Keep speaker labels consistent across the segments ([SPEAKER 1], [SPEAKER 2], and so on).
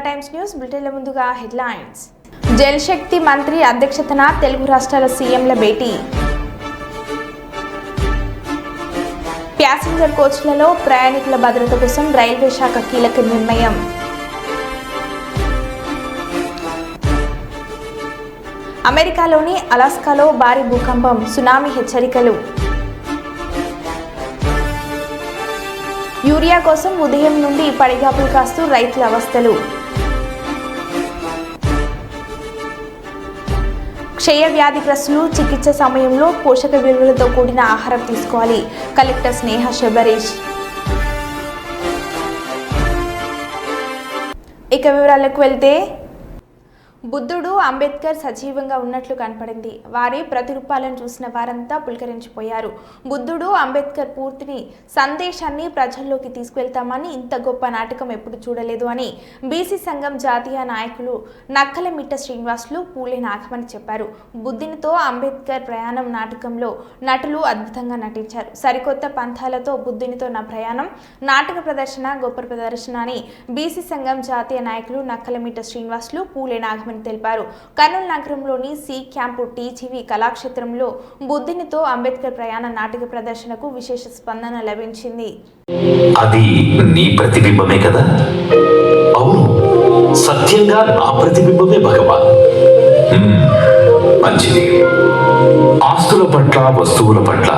[SPEAKER 1] Times news బులెటిన్ల ముందుగా headlines. జలశక్తి మంత్రి అధ్యక్షతన తెలుగు రాష్ట్రాల సీఎంల భేటీ. ప్యాసింజర్ కోచ్లలో ప్రయాణికుల భద్రత కోసం రైల్వే శాఖ కీలక నిర్ణయం. అమెరికాలోని అలాస్కాలో భారీ భూకంపం, సునామీ హెచ్చరికలు. యూరియా కోసం ఉదయం నుండి పడిగాపులు కాస్తూ రైతుల అవస్థలు. క్షయ వ్యాధిగ్రస్తులు చికిత్స సమయంలో పోషక విలువలతో కూడిన ఆహారం తీసుకోవాలి. కలెక్టర్ స్నేహ శబరీష్. ఇక వివరాలకు వెళ్తే, బుద్ధుడు, అంబేద్కర్ సజీవంగా ఉన్నట్లు కనపడింది. వారి ప్రతిరూపాలను చూసిన వారంతా పులకరించిపోయారు. బుద్ధుడు, అంబేద్కర్ పూర్తిని సందేశాన్ని ప్రజల్లోకి తీసుకువెళ్తామని, ఇంత గొప్ప నాటకం ఎప్పుడు చూడలేదు అని బీసీ సంఘం జాతీయ నాయకులు నక్కలమిట్ట శ్రీనివాసులు, పూలే నాగమణి చెప్పారు. బుద్ధునితో అంబేద్కర్ ప్రయాణం నాటకంలో నటులు అద్భుతంగా నటించారు. సరికొత్త పంథాలతో బుద్ధునితో నా ప్రయాణం నాటక ప్రదర్శన గొప్ప ప్రదర్శన అని బీసీ సంఘం జాతీయ నాయకులు నక్కలమిట్ట శ్రీనివాసులు, పూలే నాగమణి తెలిపారు. కర్నూలు నగరంలోని సి క్యాంపు టీజీవీ కళాక్షేత్రంలో బుద్ధునితో అంబేద్కర్ ప్రయాణ నాటక ప్రదర్శనకు విశేష స్పందన లభించింది.
[SPEAKER 2] అది నీ ప్రతిబింబమే కదా? అవును, సత్యంగా నా ప్రతిబింబమే భగవాన్. మంచిది. ఆస్తుల పట్ల, వస్తువుల పట్ల,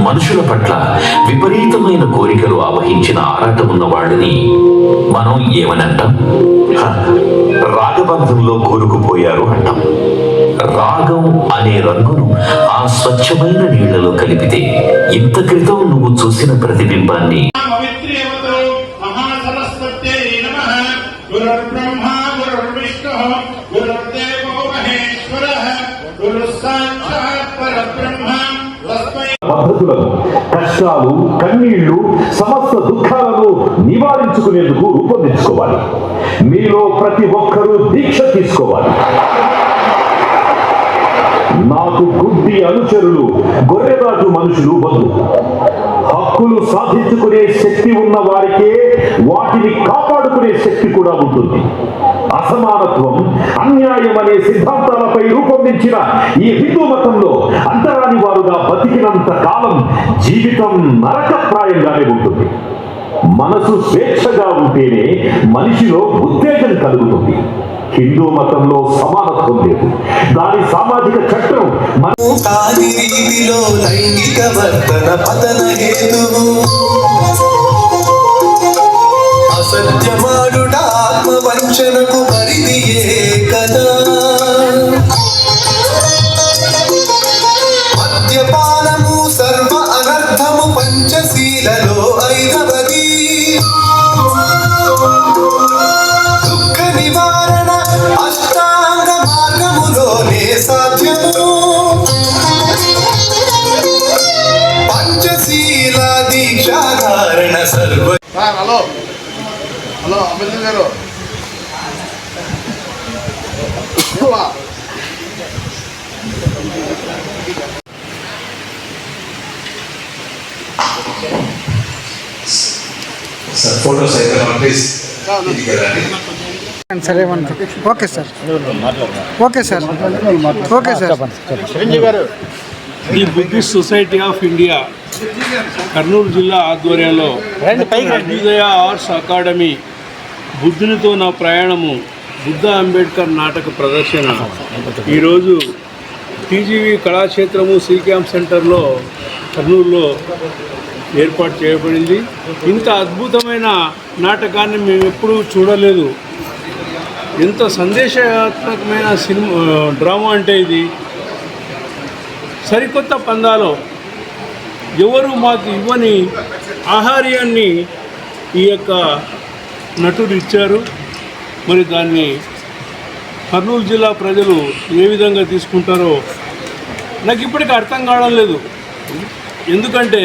[SPEAKER 2] మనుషుల పట్ల విపరీతమైన కోరికలు ఆవహించిన ఆరాటం ఉన్న వాళ్ళని మనం ఏమని అంటాం? రాగబంధంలో కూరుకుపోయారు అంటాం. రాగం అనే రంగును ఆ స్వచ్ఛమైన నీళ్లలో కలిపితే ఇంత క్రితం నువ్వు చూసిన ప్రతిబింబాన్ని
[SPEAKER 3] పద్ధతులను, కష్టాలు, కన్నీళ్లు, సమస్త దుఃఖాలను నివారించుకునేందుకు రూపొందించుకోవాలి. మీలో ప్రతి ఒక్కరూ దీక్ష తీసుకోవాలి. నాకు గుడ్డి అనుచరులు, గొర్రెరాజు మనుషులు వద్దు. హక్కులు సాధించుకునే శక్తి ఉన్న వారికే వాటిని కాపాడుకునే శక్తి కూడా ఉంటుంది. అసమానత్వం, అన్యాయం అనే సిద్ధాంతాలపై రూపొందించిన ఈ హిందూ మతంలో అంతరాని వారుగా బతికినంత కాలం జీవితం నరకప్రాయంగానే ఉంటుంది. మనసు స్వేచ్ఛగా ఉంటేనే మనిషిలో ఉత్తేజం కలుగుతుంది. హిందూ మతంలో సమానత్వం లేదు. దాని సామాజిక చట్టం
[SPEAKER 4] లైంగిక వర్తన పతన హేతువు అసత్యమాడుట ఆత్మవంచనకు పరిధియే కదా. మద్యపానము సర్వ అనర్థము పంచశీలలో ఐదవది. దుఃఖ నివారణ అష్టాంగ మార్గములోనే సాధ్యము. పంచశీల దీక్షాధారణ సర్వ.
[SPEAKER 5] హలో హలో అంబేద్కర్ గారు,
[SPEAKER 4] ఫోటోస్ అయితే ప్లీజ్.
[SPEAKER 6] సరే okay sir, okay sir, okay sir.
[SPEAKER 5] Chiranjeevi garu,
[SPEAKER 7] the Buddhist society of India Kurnool జిల్లా ఆధ్వర్యంలో అభ్యుదయ ఆర్ట్స్ అకాడమీ బుద్ధునితో నా ప్రయాణము బుద్ధ అంబేద్కర్ నాటక ప్రదర్శన ఈరోజు టీజీవీ కళాక్షేత్రము సి క్యాంప్ సెంటర్లో కర్నూలులో ఏర్పాటు చేయబడింది. ఇంత అద్భుతమైన నాటకాన్ని మేము ఎప్పుడూ చూడలేదు. ఎంత సందేశాత్మకమైన డ్రామా అంటే ఇది. సరికొత్త పందాలో ఎవరు మాకు ఇవ్వని ఆహార్యాన్ని ఈ యొక్క నటుడు ఇచ్చారు. మరి దాన్ని కర్నూలు జిల్లా ప్రజలు ఏ విధంగా తీసుకుంటారో నాకు ఇప్పటికీ అర్థం కావడం లేదు. ఎందుకంటే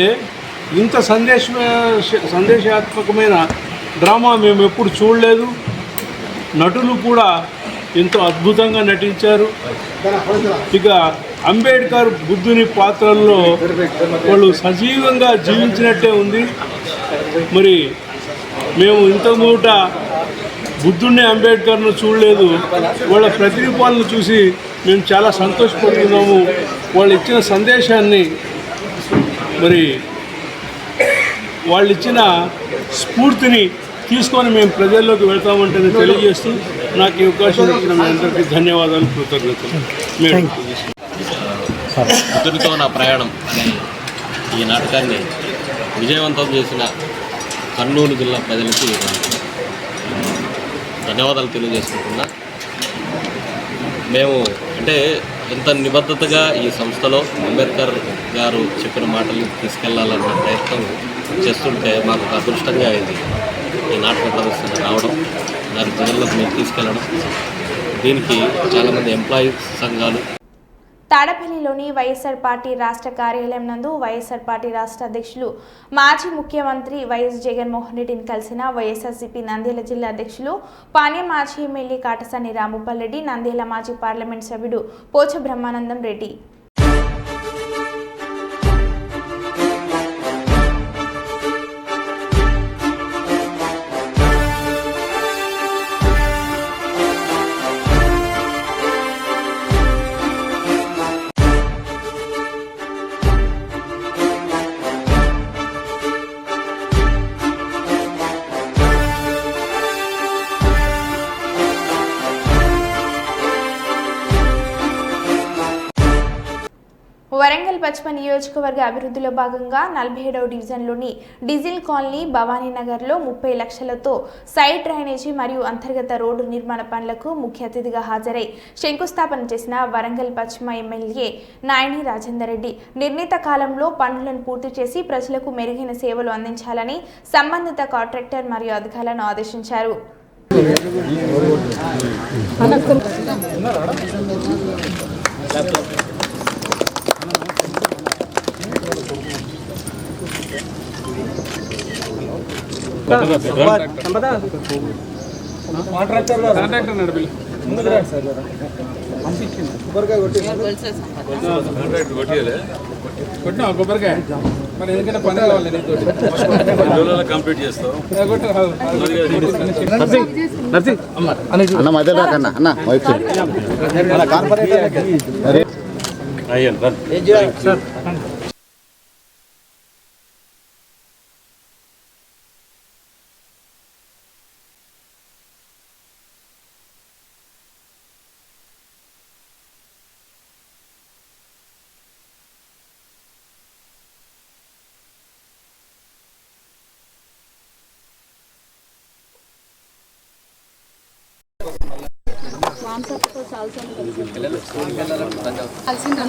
[SPEAKER 7] ఇంత సందేశాత్మకమైన డ్రామా మేము ఎప్పుడు చూడలేదు. నటులు కూడా ఎంతో అద్భుతంగా నటించారు. ఇక అంబేద్కర్ బుద్ధుని పాత్రల్లో వాళ్ళు సజీవంగా జీవించినట్టే ఉంది. మరి మేము ఇంతకుముంట బుద్ధుడిని అంబేద్కర్ను చూడలేదు. వాళ్ళ ప్రతిరూపాలను చూసి మేము చాలా సంతోషపడుతున్నాము. వాళ్ళు ఇచ్చిన సందేశాన్ని, మరి వాళ్ళు ఇచ్చిన స్ఫూర్తిని తీసుకొని మేము ప్రజల్లోకి వెళ్తామంటే తెలియజేస్తూ నాకు ఈ అవకాశం ఇచ్చిన మీ అందరికీ ధన్యవాదాలు, కృతజ్ఞతలు.
[SPEAKER 8] బుద్ధుడితో నా ప్రయాణం అనే ఈ నాటకాన్ని విజయవంతం చేసిన కర్నూలు జిల్లా ప్రజలకి ధన్యవాదాలు తెలియజేసుకుంటున్నా. మేము అంటే ఎంత నిబద్ధతగా ఈ సంస్థలో అంబేద్కర్ గారు చెప్పిన మాటలు తీసుకెళ్లాలన్న ప్రయత్నం చేస్తుంటే మాకు ఒక అదృష్టంగా అయింది ఈ నాటక ప్రదర్శన రావడం, దాని ప్రజల్లోకి మేము తీసుకెళ్ళడం. దీనికి చాలామంది ఎంప్లాయీస్ సంఘాలు
[SPEAKER 1] తాడపల్లిలోని వైఎస్ఆర్ పార్టీ రాష్ట్ర కార్యాలయం నందు వైఎస్ఆర్ పార్టీ రాష్ట్ర అధ్యక్షులు మాజీ ముఖ్యమంత్రి వైఎస్ జగన్మోహన్ రెడ్డిని కలిసిన వైఎస్ఆర్సీపీ నంద్యాల జిల్లా అధ్యక్షులు పాణ్యం మాజీ ఎమ్మెల్యే కాటసాని రాంభూపాల్ రెడ్డి, నంద్యాల మాజీ పార్లమెంట్ సభ్యుడు పోచ బ్రహ్మానందం రెడ్డి. వరంగల్ పశ్చిమ నియోజకవర్గ అభివృద్ధిలో భాగంగా 47వ డివిజన్లోని డీజిల్ కాలనీ భవానీనగర్లో 30 లక్షలతో సైడ్ డ్రైనేజీ మరియు అంతర్గత రోడ్డు నిర్మాణ పనులకు ముఖ్య అతిథిగా హాజరై శంకుస్థాపన చేసిన వరంగల్ పశ్చిమ ఎమ్మెల్యే నాయని రాజేందర్ రెడ్డి నిర్ణీత కాలంలో పనులను పూర్తి చేసి ప్రజలకు మెరుగైన సేవలు అందించాలని సంబంధిత కాంట్రాక్టర్ మరియు అధికారులను ఆదేశించారు.
[SPEAKER 7] కొబ్బరికాయ మరి ఎందుకంటే పని కావాలి కంప్లీట్ చేస్తాం.
[SPEAKER 5] అన్న మధ్య రాకన్నా అన్న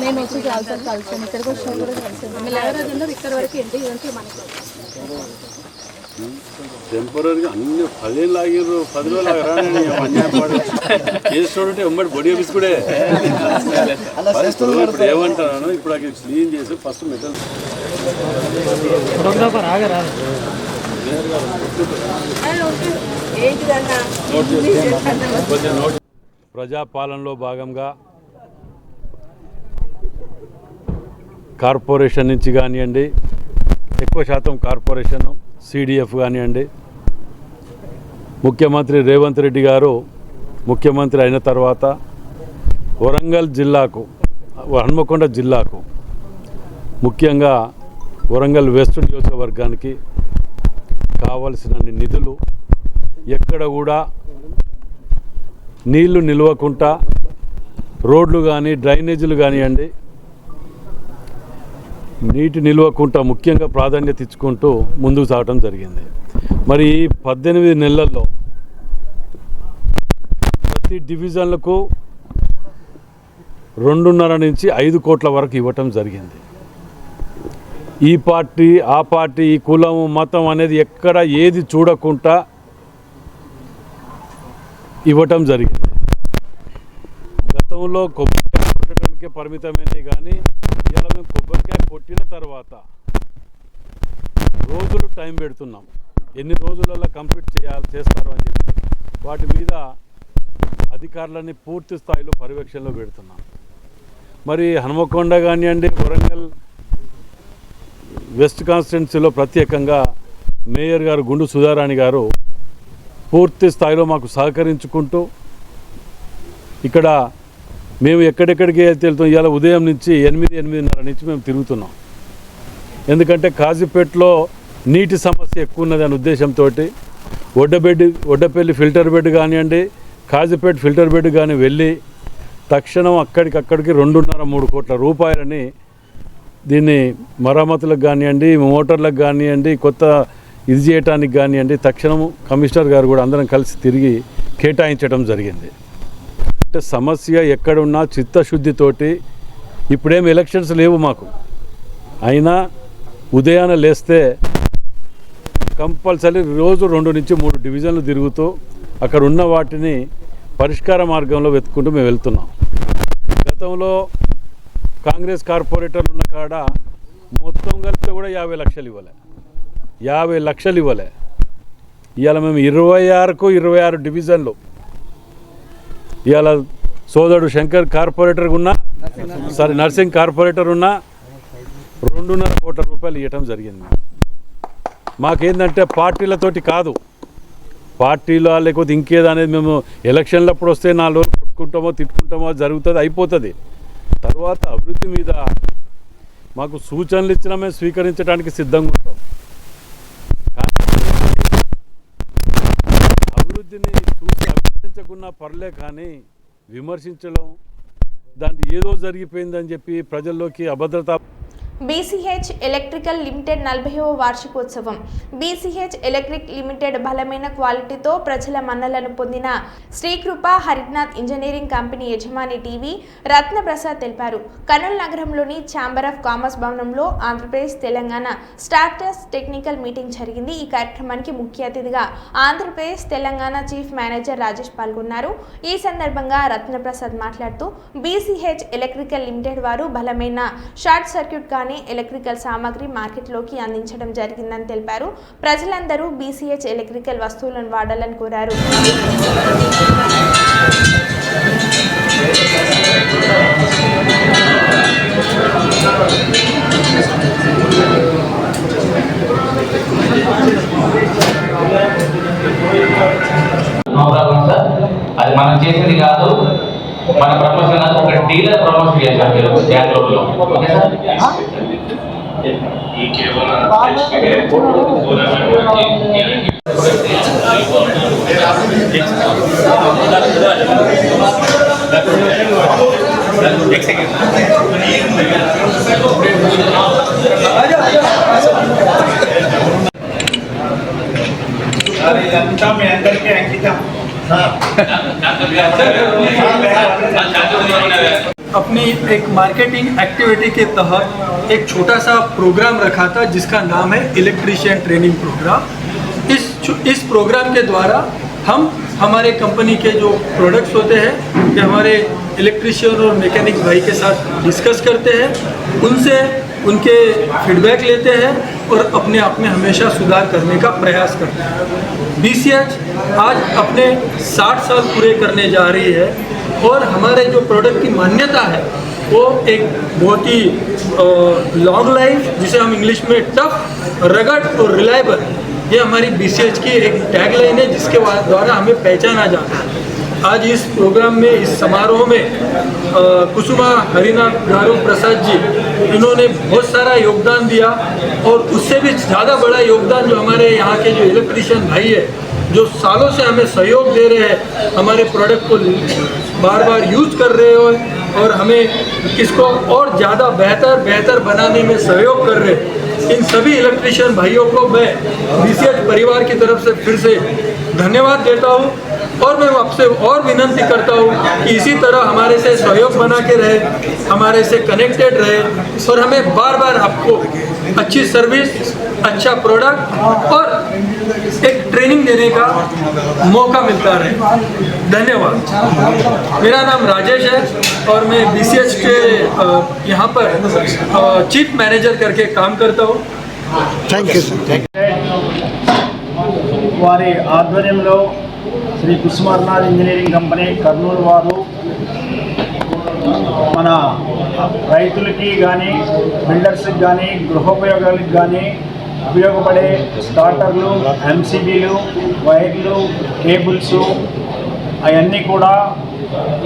[SPEAKER 9] నేను వచ్చి చాలాసార్లు కలిసాను, ఇక్కడికి వచ్చినా కూడా కలిసాను. మీరు ఎవరైనా ఇక్కడ వరకు ఏంటి ఇదంతా మనకి
[SPEAKER 10] టెంపరీగా అన్ని 10 లాగారు, 10 చేస్తుంటే ఉమ్మడి బొడి బిస్కుడే ఇప్పుడు ఏమంటాను. ఇప్పుడు అక్కడ క్లీన్ చేసి ఫస్ట్ మెటల్ ప్రజాపాలనలో భాగంగా కార్పొరేషన్ నుంచి కానివ్వండి, ఎక్కువ శాతం కార్పొరేషన్ సిడిఎఫ్ కానివ్వండి, ముఖ్యమంత్రి రేవంత్ రెడ్డి గారు ముఖ్యమంత్రి అయిన తర్వాత వరంగల్ జిల్లాకు, హన్మకొండ జిల్లాకు, ముఖ్యంగా వరంగల్ వెస్ట్ నియోజకవర్గానికి కావలసినన్ని నిధులు ఎక్కడ కూడా నీళ్లు నిలవకుండా రోడ్లు కానీ డ్రైనేజీలు కానివ్వండి నీటి నిలవకుండా ముఖ్యంగా ప్రాధాన్యత ఇచ్చుకుంటూ ముందుకు సాగటం జరిగింది. మరి ఈ 18 నెలల్లో ప్రతి డివిజన్లకు 2.5 నుంచి 5 కోట్ల వరకు ఇవ్వటం జరిగింది. ఈ పార్టీ ఆ పార్టీ, ఈ కులం మతం అనేది ఎక్కడ ఏది చూడకుండా ఇవ్వటం జరిగింది. గతంలో కొబ్బరికాయ కొట్టడానికే పరిమితమైనవి కానీ ఇలా మేము కొబ్బరికాయ కొట్టిన తర్వాత రోజులు టైం పెడుతున్నాం, ఎన్ని రోజులలో కంప్లీట్ చేస్తారు అని చెప్పి వాటి మీద అధికారులని పూర్తి స్థాయిలో పర్యవేక్షణలో పెడుతున్నాం. మరి హనుమకొండ కానివ్వండి, వరంగల్ వెస్ట్ కాన్స్టిట్యున్సీలో ప్రత్యేకంగా మేయర్ గారు గుండు సుధారాణి గారు పూర్తి స్థాయిలో మాకు సహకరించుకుంటూ ఇక్కడ మేము ఎక్కడెక్కడికి వెళ్తాం. ఇవాళ ఉదయం నుంచి 8-8:30 నుంచి మేము తిరుగుతున్నాం. ఎందుకంటే కాజీపేటలో నీటి సమస్య ఎక్కువ ఉన్నది అనే ఉద్దేశంతో ఒడ్డపల్లి ఫిల్టర్ బెడ్ కానివ్వండి, కాజీపేట ఫిల్టర్ బెడ్ కానీ వెళ్ళి తక్షణం అక్కడికి 2.5-3 కోట్ల రూపాయలని దీన్ని మరమ్మతులకు కానివ్వండి, మోటార్లకు కానివ్వండి, కొత్త ఇది చేయటానికి కానివ్వండి తక్షణం కమిషనర్ గారు కూడా అందరం కలిసి తిరిగి కేటాయించడం జరిగింది. అంటే సమస్య ఎక్కడున్నా చిత్తశుద్ధితోటి, ఇప్పుడేం ఎలక్షన్స్ లేవు మాకు, అయినా ఉదయాన లేస్తే కంపల్సరీ రోజు 2 నుంచి 3 డివిజన్లు తిరుగుతూ అక్కడ ఉన్న వాటిని పరిష్కార మార్గంలో వెతుక్కుంటూ మేము వెళ్తున్నాం. గతంలో కాంగ్రెస్ కార్పొరేటర్లు ఉన్న కాడ మొత్తం కలిపితే కూడా 50 లక్షలు ఇవ్వలే, 50 లక్షలు ఇవ్వలే. ఇవాళ మేము 26 డివిజన్లు, ఇవాళ సోదరుడు శంకర్ కార్పొరేటర్ ఉన్నా, నర్సింగ్ కార్పొరేటర్ ఉన్నా 2.5 కోట్ల రూపాయలు ఇవ్వటం జరిగింది. మాకేందంటే పార్టీలతోటి కాదు, పార్టీలో లేకపోతే ఇంకేదో అనేది మేము ఎలక్షన్లప్పుడు వస్తే 4 రోజులు కొట్టుకుంటామో తిట్టుకుంటామో జరుగుతుంది, అయిపోతుంది. తర్వాత అభివృద్ధి మీద మాకు సూచనలు ఇచ్చినా మేము స్వీకరించడానికి సిద్ధంగా ఉంటాం. అభివృద్ధిని చూసి అభినందించకున్నా పర్లే, కానీ విమర్శించడం, దాంట్లో ఏదో జరిగిపోయిందని చెప్పి ప్రజల్లోకి అభద్రత.
[SPEAKER 1] బీసీహెచ్ ఎలక్ట్రికల్ లిమిటెడ్ 40వ వార్షికోత్సవం. బీసీహెచ్ ఎలక్ట్రిక్ లిమిటెడ్ బలమైన క్వాలిటీతో ప్రజల మన్నలను పొందిన శ్రీకృప హరినాథ్ ఇంజనీరింగ్ కంపెనీ యజమాని టీవీ రత్నప్రసాద్ తెలిపారు. కర్నూలు నగరంలోని ఛాంబర్ ఆఫ్ కామర్స్ భవనంలో Andhra Pradesh Telangana starters technical meeting జరిగింది. ఈ కార్యక్రమానికి ముఖ్య అతిథిగా ఆంధ్రప్రదేశ్ తెలంగాణ చీఫ్ మేనేజర్ రాజేష్ పాల్గొన్నారు. ఈ సందర్భంగా రత్నప్రసాద్ మాట్లాడుతూ బీసీహెచ్ ఎలక్ట్రికల్ లిమిటెడ్ వారు బలమైన షార్ట్ సర్క్యూట్ కానీ ఎలక్ట్రికల్ సామాగ్రి మార్కెట్లోకి అందించడం జరిగిందని తెలిపారు. ప్రజలందరూ బీసీహెచ్ ఎలక్ట్రికల్ వస్తువులను వాడాలని కోరారు.
[SPEAKER 11] అది మనం చేసేది కాదు, మన ప్రమోషన్ ఒక డీలర్ ప్రమోషన్ చేశారు మీరు బెంగళూరులో. ఓకే సార్,
[SPEAKER 6] ఇదంతా మీ అందరికీ అంకితం. अपनी एक मार्केटिंग एक्टिविटी के तहत एक छोटा सा प्रोग्राम रखा था जिसका नाम है इलेक्ट्रीशियन ट्रेनिंग प्रोग्राम। इस प्रोग्राम के द्वारा हम हमारे कंपनी के जो प्रोडक्ट्स होते हैं कि हमारे इलेक्ट्रीशियन और मैकेनिक भाई के साथ डिस्कस करते हैं, उनसे उनके फीडबैक लेते हैं और अपने आप में हमेशा सुधार करने का प्रयास करते हैं। बीसीएच आज अपने 60 साल पूरे करने जा रही है और हमारे जो प्रोडक्ट की मान्यता है वो एक बहुत ही लॉन्ग लाइफ, जिसे हम इंग्लिश में टफ, रगड और रिलायबल, ये हमारी बीसीएच की एक टैगलाइन है जिसके द्वारा हमें पहचाना जाता है। आज इस प्रोग्राम में, इस समारोह में कुसुमा हरिनाथ गारू प्रसाद जी, इन्होंने बहुत सारा योगदान दिया और उससे भी ज़्यादा बड़ा योगदान जो हमारे यहाँ के जो इलेक्ट्रीशियन भाई है, जो सालों से हमें सहयोग दे रहे हैं, हमारे प्रोडक्ट को बार बार यूज़ कर रहे हो और हमें इसको और ज़्यादा बेहतर बनाने में सहयोग कर रहे हैं, इन सभी इलेक्ट्रीशियन भाइयों को मैं बीसीएच परिवार की तरफ से फिर से धन्यवाद देता हूँ। और मैं आपसे और विनंती करता हूँ कि इसी तरह हमारे से सहयोग बना के रहे, हमारे से कनेक्टेड रहे और हमें बार बार आपको अच्छी सर्विस, अच्छा प्रोडक्ट और एक ट्रेनिंग देने का मौका मिलता रहे। धन्यवाद। मेरा नाम राजेश है और मैं बीसीएच के यहाँ पर चीफ मैनेजर करके काम करता हूँ।
[SPEAKER 5] Thank you sir.
[SPEAKER 6] వారి ఆధ్వర్యంలో శ్రీ కుసుమార్నాథ్ ఇంజనీరింగ్ కంపెనీ కర్నూలు వారు మన రైతులకి కానీ, బిల్డర్స్కి కానీ, గృహోపయోగాలకు కానీ
[SPEAKER 7] ఉపయోగపడే స్టార్టర్లు, ఎంసీబీలు, వైర్లు, కేబుల్స్ అవన్నీ కూడా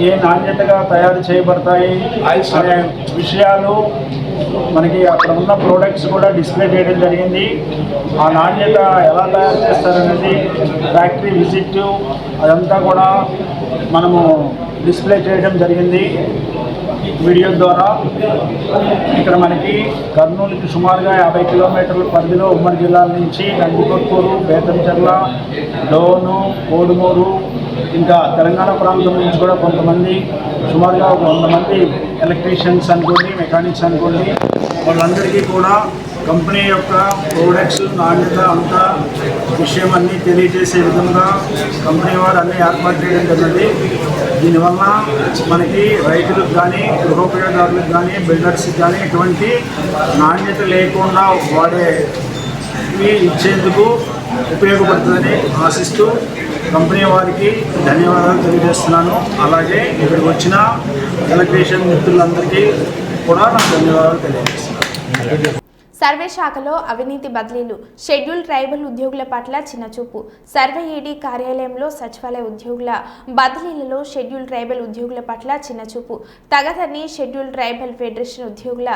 [SPEAKER 7] ఏ నాణ్యతగా తయారు చేయబడతాయి అనే విషయాలు మనకి అక్కడ ఉన్న ప్రోడక్ట్స్ కూడా డిస్ప్లే చేయడం జరిగింది. ఆ నాణ్యత ఎలా తయారు చేస్తారనేది ఫ్యాక్టరీ విజిట్ అదంతా కూడా మనము డిస్ప్లే చేయడం జరిగింది వీడియో ద్వారా. ఇక్కడ మనకి కర్నూలుకి సుమారుగా 50 కిలోమీటర్ల పరిధిలో ఉమ్మడి జిల్లాల నుంచి నందికొట్కూరు, బేతంచెర్ల, డోను, కోడుమూరు, ఇంకా తెలంగాణ ప్రాంతం నుంచి కూడా కొంతమంది సుమారుగా 100 మంది ఎలక్ట్రీషియన్స్ అనుకోండి, మెకానిక్స్ అనుకోండి, వాళ్ళందరికీ కూడా కంపెనీ యొక్క ప్రోడక్ట్స్ నాణ్యత అంతా విషయం అన్నీ తెలియజేసే విధంగా కంపెనీ వారు అన్నీ ఏర్పాటు చేయడం జరిగింది. దీనివల్ల మనకి రైతులకు కానీ, గృహోపయోగదారులకు కానీ, బిల్డర్స్కి కానీ ఎటువంటి నాణ్యత లేకుండా వాడేవి ఇచ్చేందుకు ఉపయోగపడుతుందని ఆశిస్తూ కంపెనీ వారికి ధన్యవాదాలు తెలియజేస్తున్నాను. అలాగే ఇక్కడికి వచ్చిన ఎలక్ట్రీషియన్ మిత్రులందరికీ కూడా నా ధన్యవాదాలు తెలియజేస్తున్నాను.
[SPEAKER 1] సర్వే శాఖలో అవినీతి బదిలీలు, షెడ్యూల్ ట్రైబల్ ఉద్యోగుల పట్ల చిన్నచూపు. సర్వే ఈడీ కార్యాలయంలో సచివాలయ ఉద్యోగుల బదిలీలలో షెడ్యూల్ ట్రైబల్ ఉద్యోగుల పట్ల చిన్నచూపు. తగదని షెడ్యూల్ ట్రైబల్ ఫెడరేషన్ ఉద్యోగుల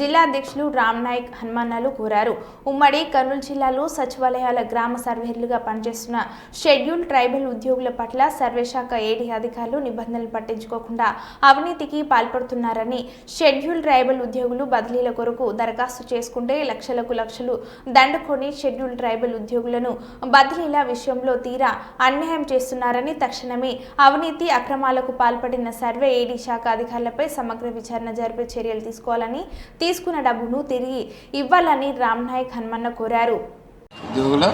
[SPEAKER 1] జిల్లా అధ్యక్షులు రామ్ నాయక్ హనుమానాలు కోరారు. ఉమ్మడి కర్నూలు జిల్లాలో సచివాలయాల గ్రామ సర్వేలుగా పనిచేస్తున్న షెడ్యూల్ ట్రైబల్ ఉద్యోగుల పట్ల సర్వే శాఖ ఏడీ అధికారులు నిబంధనలు పట్టించుకోకుండా అవినీతికి పాల్పడుతున్నారని, షెడ్యూల్ ట్రైబల్ ఉద్యోగులు బదిలీల కొరకు దరఖాస్తు చేసుకుంటే లక్షలు దండుకొని షెడ్యూల్ ట్రైబల్ ఉద్యోగులను బదిలీల విషయంలో తీరా అన్యాయం చేస్తున్నారని, తక్షణమే అవినీతి అక్రమాలకు పాల్పడిన సర్వే ఏడీ శాఖ అధికారులపై సమగ్ర విచారణ జరిపే చర్యలు తీసుకోవాలని, తీసుకున్న డబ్బును తిరిగి ఇవ్వాలని రామ్ నాయక్ హనుమన్న కోరారు.
[SPEAKER 5] ఉద్యోగుల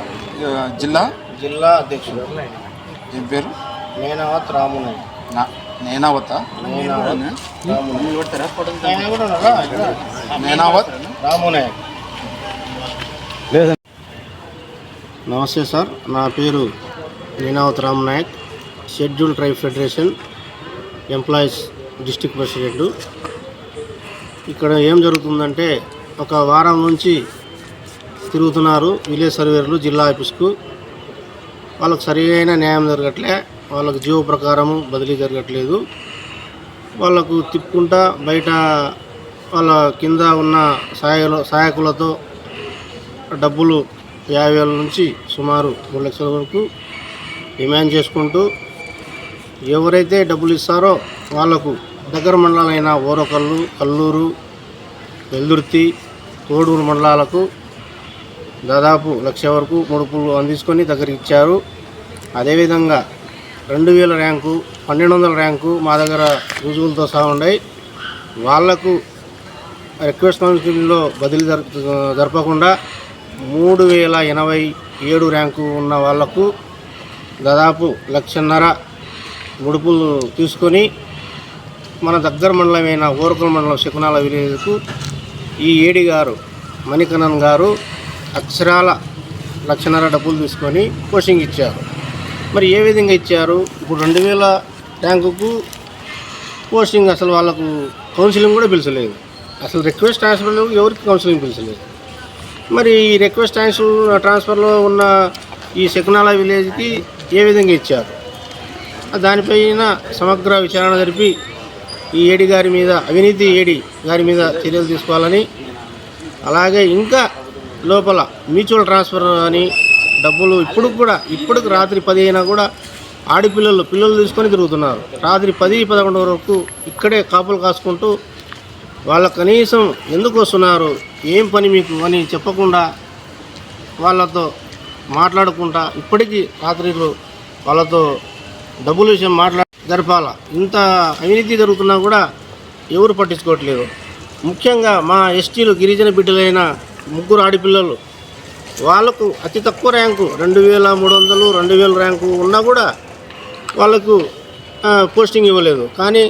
[SPEAKER 5] జిల్లా అధ్యక్షుడు ఏం పేరు? నేనావత్ రాము నాయక్. నేనావత్ రాము నాయక్.
[SPEAKER 12] నమస్తే సార్, నా పేరు Nenavath Ram Nayak, schedule tribe federation employees district president. ఇక్కడ ఏం జరుగుతుందంటే, ఒక వారం నుంచి తిరుగుతున్నారు విలేజ్ సర్వేర్లు జిల్లా ఆఫీస్కు. వాళ్ళకు సరైన న్యాయం జరగట్లే, వాళ్ళకు జీవో ప్రకారము బదిలీ జరగట్లేదు. వాళ్ళకు తిప్పుకుంటా బయట వాళ్ళ కింద ఉన్న సహాయకులతో డబ్బులు 50,000 నుంచి సుమారు 3 లక్షల వరకు డిమాండ్ చేసుకుంటూ, ఎవరైతే డబ్బులు ఇస్తారో వాళ్లకు దగ్గర మండలాలైన ఓరకల్లు, కల్లూరు, వెల్దుర్తి, కోడూరు మండలాలకు దాదాపు 1,00,000 వరకు ముడుపులు అందించుకొని దగ్గరికి ఇచ్చారు. అదేవిధంగా 2000 ర్యాంకు, 1200 ర్యాంకు మా దగ్గర రుజువులతో సహా ఉన్నాయి. వాళ్లకు రిక్వెస్ట్ కౌన్సిలింగ్లో బదిలీ జరపకుండా 3087 ర్యాంకు ఉన్న వాళ్లకు దాదాపు 1,50,000 ముడుపులు తీసుకొని మన దగ్గర మండలమైన ఓరకల్ మండలం శకునాల విలేజ్కు ఈ ఏడీ గారు మణికణన్ గారు అక్షరాల 1,50,000 డబ్బులు తీసుకొని పోస్టింగ్ ఇచ్చారు. మరి ఏ విధంగా ఇచ్చారు? ఇప్పుడు 2000 ర్యాంకుకు పోస్టింగ్, అసలు వాళ్ళకు కౌన్సిలింగ్ కూడా పిలిచలేదు. అసలు రిక్వెస్ట్ ట్రాన్స్ఫర్లో ఎవరికి కౌన్సిలింగ్ పిలిచలేదు. మరి ఈ రిక్వెస్ట్ ట్రాన్స్ఫర్లో ఉన్న ఈ శకునాల విలేజ్కి ఏ విధంగా ఇచ్చారు? దానిపైన సమగ్ర విచారణ జరిపి ఈ ఏడీ గారి మీద, అవినీతి ఏడీ గారి మీద చర్యలు తీసుకోవాలని, అలాగే ఇంకా లోపల మ్యూచువల్ ట్రాన్స్ఫర్ అని డబ్బులు ఇప్పటికి రాత్రి 10 అయినా కూడా ఆడపిల్లలు తీసుకొని తిరుగుతున్నారు. రాత్రి 10-11 వరకు ఇక్కడే కాపులు కాసుకుంటూ వాళ్ళకు కనీసం ఎందుకు వస్తున్నారు, ఏం పని మీకు అని చెప్పకుండా వాళ్ళతో మాట్లాడుకుంటా ఇప్పటికీ రాత్రిలో వాళ్ళతో డబ్బుల విషయం జరపాల. ఇంత అవినీతి జరుగుతున్నా కూడా ఎవరు పట్టించుకోవట్లేదు. ముఖ్యంగా మా ఎస్టీలు గిరిజన బిడ్డలైన 3 ఆడపిల్లలు, వాళ్ళకు అతి తక్కువ ర్యాంకు 2300, 2000 ర్యాంకు ఉన్నా కూడా వాళ్ళకు పోస్టింగ్ ఇవ్వలేదు. కానీ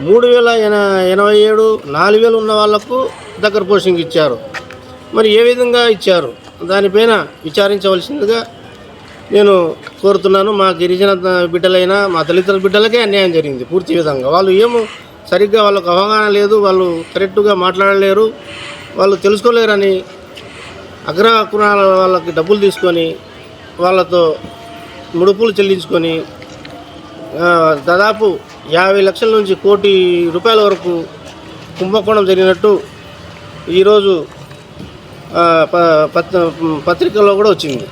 [SPEAKER 12] 3087, 4000 ఉన్న వాళ్లకు దగ్గర పోస్టింగ్ ఇచ్చారు. మరి ఏ విధంగా ఇచ్చారు? దానిపైన విచారించవలసిందిగా నేను కోరుతున్నాను. మా గిరిజన బిడ్డలైన మా దళితుల బిడ్డలకే అన్యాయం జరిగింది పూర్తి విధంగా. వాళ్ళు ఏమో సరిగ్గా వాళ్ళకు అవగాహన లేదు, వాళ్ళు కరెక్ట్గా మాట్లాడలేరు, వాళ్ళు తెలుసుకోలేరని అగ్రకులాల వాళ్ళకి డబ్బులు తీసుకొని వాళ్ళతో ముడుపులు చెల్లించుకొని దాదాపు 50 లక్షల నుంచి 1 కోటి రూపాయల వరకు కుంభకోణం జరిగినట్టు ఈరోజు పత్రికల్లో కూడా వచ్చింది.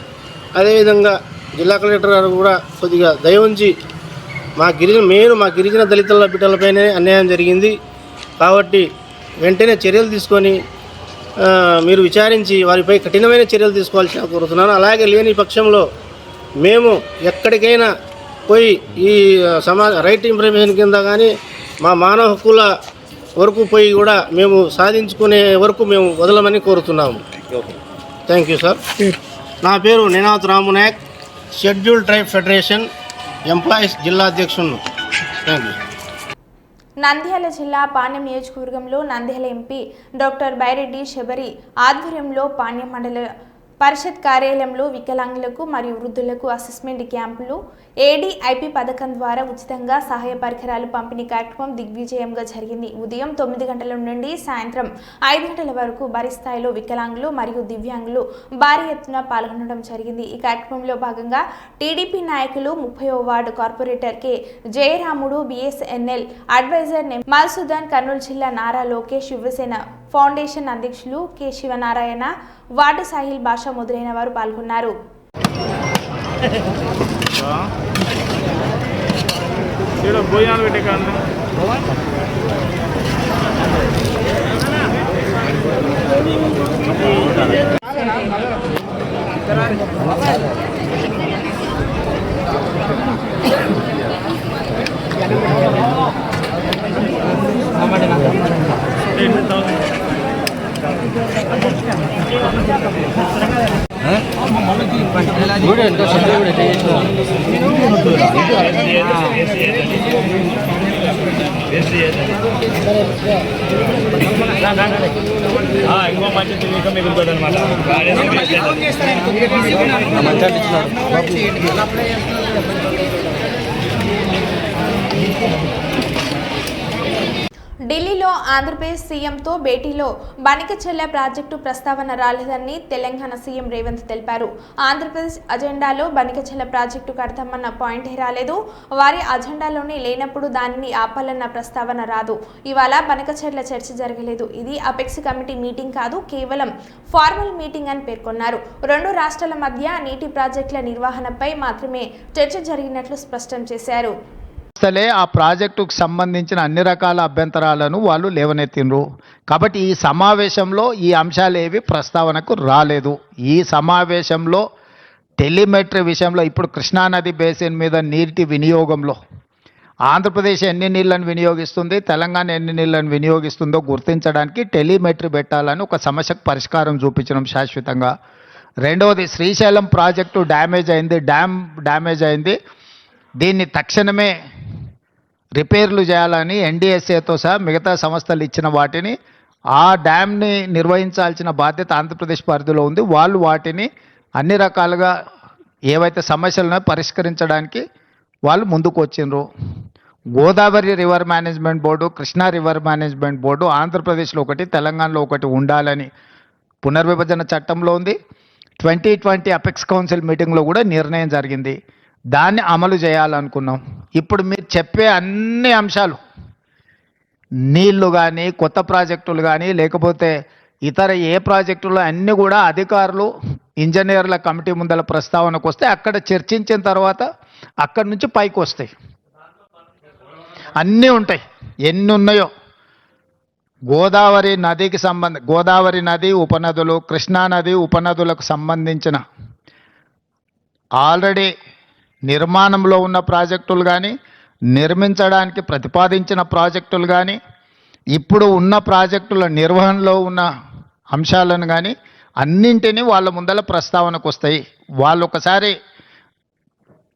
[SPEAKER 12] అదేవిధంగా జిల్లా కలెక్టర్ గారు కూడా కొద్దిగా దయ ఉంచి మా గిరిజన దళితుల బిడ్డలపైనే అన్యాయం జరిగింది కాబట్టి వెంటనే చర్యలు తీసుకొని మీరు విచారించి వారిపై కఠినమైన చర్యలు తీసుకోవాల్సిన కోరుతున్నాను. అలాగే లేని పక్షంలో మేము ఎక్కడికైనా పోయి ఈ రైట్ ఇన్ఫర్మేషన్ కింద కానీ మా మానవ హక్కుల వరకు పోయి కూడా మేము సాధించుకునే వరకు మేము వదలమని కోరుతున్నాము. Thank you sir. నా పేరు Nenath Ramunayak, scheduled tribe federation employees జిల్లా అధ్యక్షుడు. Thank you.
[SPEAKER 1] నంద్యాల జిల్లా పాణ్యం నియోజకవర్గంలో నంద్యాల ఎంపీ డాక్టర్ బైరెడ్డి శబరి ఆధ్వర్యంలో పాణ్యం మండల పరిషత్ కార్యాలయంలో వికలాంగులకు మరియు వృద్ధులకు అసెస్మెంట్ క్యాంపులు ఏడీఐపీ పథకం ద్వారా ఉచితంగా సహాయ పరికరాలు పంపిణీ కార్యక్రమం దిగ్విజయంగా జరిగింది. ఉదయం 9 గంటల నుండి సాయంత్రం 5 గంటల వరకు భారీ స్థాయిలో వికలాంగులు మరియు దివ్యాంగులు భారీ ఎత్తున పాల్గొనడం జరిగింది. ఈ కార్యక్రమంలో భాగంగా టీడీపీ నాయకులు 30వ ward corporator K Jayaramudu, BSNL advisor Malsudan, Kurnool జిల్లా నారా లోకేష్, శివసేన ఫౌండేషన్ అధ్యక్షులు కె శివనారాయణ, వార్డు సాహిల్ భాష మొదలైన వారు పాల్గొన్నారు.
[SPEAKER 13] ఇంకో మంచి తిరిగి మిగులుతుంది అనమాట.
[SPEAKER 1] ఢిల్లీలో ఆంధ్రప్రదేశ్ సీఎంతో భేటీలో బనికచెర్ల ప్రాజెక్టు ప్రస్తావన రాలేదని తెలంగాణ సీఎం రేవంత్ తెలిపారు. ఆంధ్రప్రదేశ్ అజెండాలో బనికచెర్ల ప్రాజెక్టు కడతామన్న పాయింటే రాలేదు. వారి అజెండాలోనే లేనప్పుడు దానిని ఆపాలన్న ప్రస్తావన రాదు. ఇవాళ బనికచెర్ల చర్చ జరగలేదు. ఇది అపెక్స్ కమిటీ మీటింగ్ కాదు, కేవలం ఫార్మల్ మీటింగ్ అని పేర్కొన్నారు. 2 రాష్ట్రాల మధ్య నీటి ప్రాజెక్టుల నిర్వహణపై మాత్రమే చర్చ జరిగినట్లు స్పష్టం చేశారు.
[SPEAKER 14] ఆ ప్రాజెక్టుకు సంబంధించిన అన్ని రకాల అభ్యంతరాలను వాళ్ళు లేవనెత్తిండ్రు. కాబట్టి ఈ సమావేశంలో ఈ అంశాలు ఏవి ప్రస్తావనకు రాలేదు. ఈ సమావేశంలో టెలిమెట్రీ విషయంలో ఇప్పుడు కృష్ణానది బేసిన్ మీద నీటి వినియోగంలో ఆంధ్రప్రదేశ్ ఎన్ని నీళ్లను వినియోగిస్తుంది, తెలంగాణ ఎన్ని నీళ్లను వినియోగిస్తుందో గుర్తించడానికి టెలిమెట్రీ పెట్టాలని ఒక సమస్యకు పరిష్కారం చూపించడం శాశ్వతంగా. రెండవది, శ్రీశైలం ప్రాజెక్టు డ్యామ్ డ్యామేజ్ అయింది. దీన్ని తక్షణమే రిపేర్లు చేయాలని ఎన్డీఎస్ఏతో సహా మిగతా సంస్థలు ఇచ్చిన వాటిని, ఆ డ్యామ్ని నిర్వహించాల్సిన బాధ్యత ఆంధ్రప్రదేశ్ పరిధిలో ఉంది. వాళ్ళు వాటిని అన్ని రకాలుగా ఏవైతే సమస్యలను పరిష్కరించడానికి వాళ్ళు ముందుకు వచ్చిండ్రు. Godavari river management board, Krishna river management board ఆంధ్రప్రదేశ్లో ఒకటి, తెలంగాణలో ఒకటి ఉండాలని పునర్విభజన చట్టంలో ఉంది. 2020 అపెక్స్ కౌన్సిల్ మీటింగ్లో కూడా నిర్ణయం జరిగింది. దాన్ని అమలు చేయాలనుకున్నాం. ఇప్పుడు మీరు చెప్పే అన్ని అంశాలు, నీళ్లు కానీ, కొత్త ప్రాజెక్టులు కానీ, లేకపోతే ఇతర ఏ ప్రాజెక్టులు అన్నీ కూడా అధికారులు, ఇంజనీర్ల కమిటీ ముందల ప్రస్తావనకు వస్తే అక్కడ చర్చించిన తర్వాత అక్కడి నుంచి పైకి వస్తాయి. అన్నీ ఉంటాయి, ఎన్ని ఉన్నాయో. గోదావరి నది ఉపనదులు, కృష్ణానది ఉపనదులకు సంబంధించిన ఆల్రెడీ నిర్మాణంలో ఉన్న ప్రాజెక్టులు కానీ, నిర్మించడానికి ప్రతిపాదించిన ప్రాజెక్టులు కానీ, ఇప్పుడు ఉన్న ప్రాజెక్టుల నిర్వహణలో ఉన్న అంశాలను కానీ అన్నింటినీ వాళ్ళ ముందల ప్రస్తావనకు వస్తాయి. వాళ్ళు ఒకసారి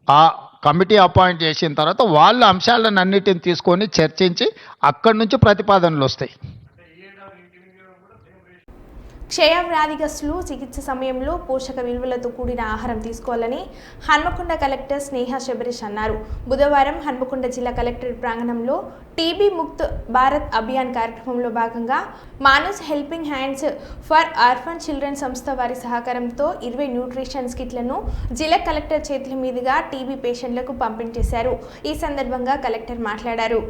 [SPEAKER 14] ఆ కమిటీ అపాయింట్ చేసిన తర్వాత వాళ్ళు అంశాలను అన్నిటిని తీసుకొని చర్చించి అక్కడి నుంచి ప్రతిపాదనలు వస్తాయి.
[SPEAKER 1] క్షయ వ్యాధిగ్రస్తులు చికిత్స సమయంలో పోషక విలువలతో కూడిన ఆహారం తీసుకోవాలని హన్మకొండ కలెక్టర్ స్నేహ శబరీష్ అన్నారు. బుధవారం హన్మకొండ జిల్లా కలెక్టరేట్ ప్రాంగణంలో టీబీ ముక్త్ భారత్ అభియాన్ కార్యక్రమంలో భాగంగా Manas helping hands for orphan children సంస్థ వారి సహకారంతో 20 న్యూట్రిషన్ కిట్లను జిల్లా కలెక్టర్ చేతుల మీదుగా టీబీ పేషెంట్లకు పంపిణీ చేశారు. ఈ సందర్భంగా కలెక్టర్ మాట్లాడారు.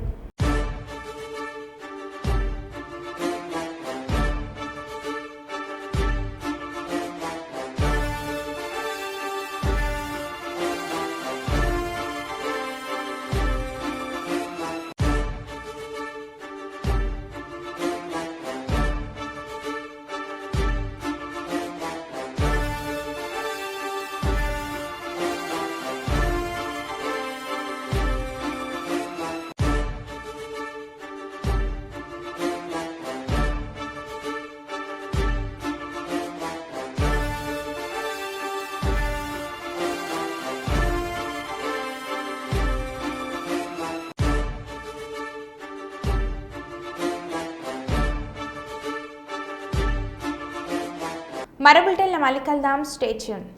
[SPEAKER 1] మరో బులెటిన్లో మళ్ళీ కలుద్దాం. Stay tune.